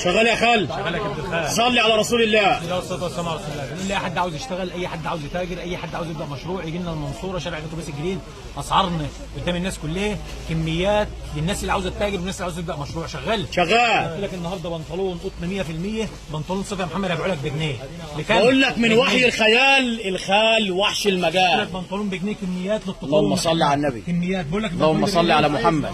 شغال يا خال. شغال يا كابتن خالد. صلي على رسول الله. والصلاه والسلام على رسول الله. بنقول لاي حد عاوز يشتغل، اي حد عاوز يتاجر، اي حد عاوز يبدا مشروع يجي لنا المنصوره شارع الاتوبيس الجديد. اسعارنا قدام الناس كلها، كميات للناس اللي عاوزه تتاجر والناس اللي عاوزه تبدا مشروع. شغال شغال. قلت لك النهارده بنطلون قطن 100%، بنطلون صيف يا محمد هبيعه لك بجنيه. بقول لك من وحي الخيال الخال وحش المجال. بنطلون بجنيه، كميات للتطور. اللهم صل على النبي. كميات بقول لك اللهم صل على محمد.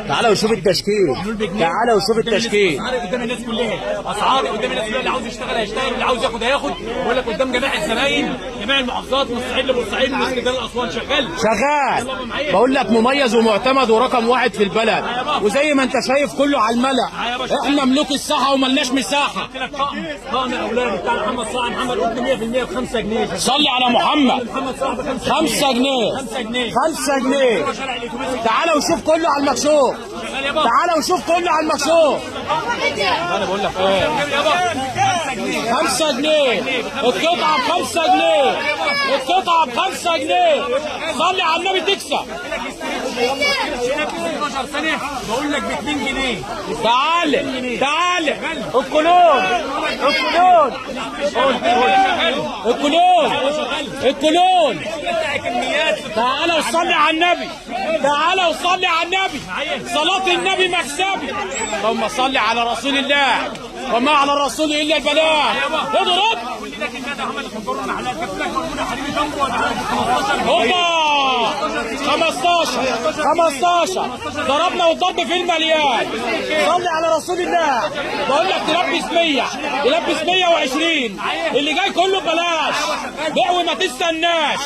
تعالى وشوف التشكيل، تعالى وشوف التشكيل. اسعار قدام الناس كلها، اسعار قدام الناس كلها. اللي عاوز يشتغل هيشتغل، اللي عاوز ياخد هياخد. بقول لك قدام جميع الزباين، جميع المحافظات، من الصعيد لبورسعيد، من اسكندريه لاسوان. شغال شغال. بقول لك مميز ومعتمد ورقم واحد في البلد، وزي ما انت شايف كله على الملأ. احنا ملوك الساحه وملناش مساحه. قلت لك طقم اولاد بتاع محمد صاحب محمد قطن 100% ب 5 جنيه. صلي على محمد. محمد صاحب ب 5 جنيه. 5 جنيه. 5 جنيه. شارع الاتوبيس. تعالى وشوف كله على المكشوف. شغال يابا. تعالى وشوف كله على المكشوف. انا بقول لك ايه يابا. 5 جنيه. القطعه ب 5 جنيه. القطعه ب 5 جنيه. صلي على النبي تكسب. 12 سنه بقول لك ب 2 جنيه. تعالى تعالى. الكلون الكلون الكلون الكلون. تعالى وصلي على النبي. تعالى وصلي على النبي. صلاة النبي مكسبي. اللهم صل على رسول الله. وما على الرسول الا البلاغ. اضرب. هوبا 15 ضربنا والضرب في المليان. صلي على رسول الله. بقول لك تلبس 100 تلبس 120. اللي جاي كله ببلاش. بيع وما تستناش.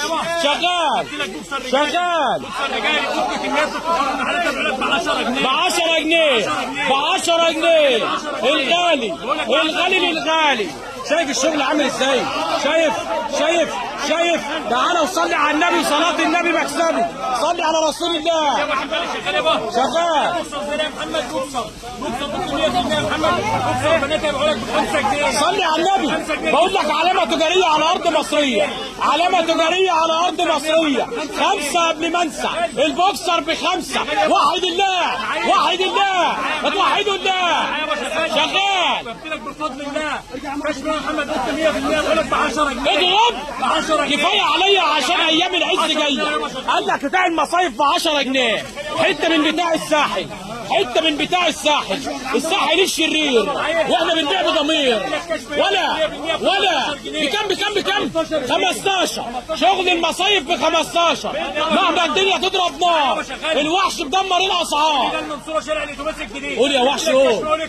شغال شغال. ب 10 جنيه. ب 10 جنيه. الغالي الغالي للغالي. شايف الشغل عامل ازاي؟ شايف. تعالى وصلي على النبي. صلاة النبي مكسبي. صلي على رسول الله. شغال. صلي على النبي. بقول لك علامة تجارية على أرض مصرية. علامة تجارية على أرض مصرية. 5 قبل ما انسى. البوكسر ب5. وحد الله. وحد الله. اتوحدوا الله. شغال. قلت لك بفضل الله كشف محمد قطن 100%. بقول لك ب 10 جنيه. اضرب. كفايه عليا عشان ايام العز جايه. قال لك بتاع المصايف ب 10 جنيه. حته من بتاع الساحل. حته من بتاع الساحل. الساحل الشرير. واحنا بنبيع بضمير. ولا بكم 15. شغل المصايف ب 15. مهما الدنيا تضرب نار. الوحش مدمر الاسعار. المنصوره شارع الاتوبيس الجديد. قول يا وحش قول.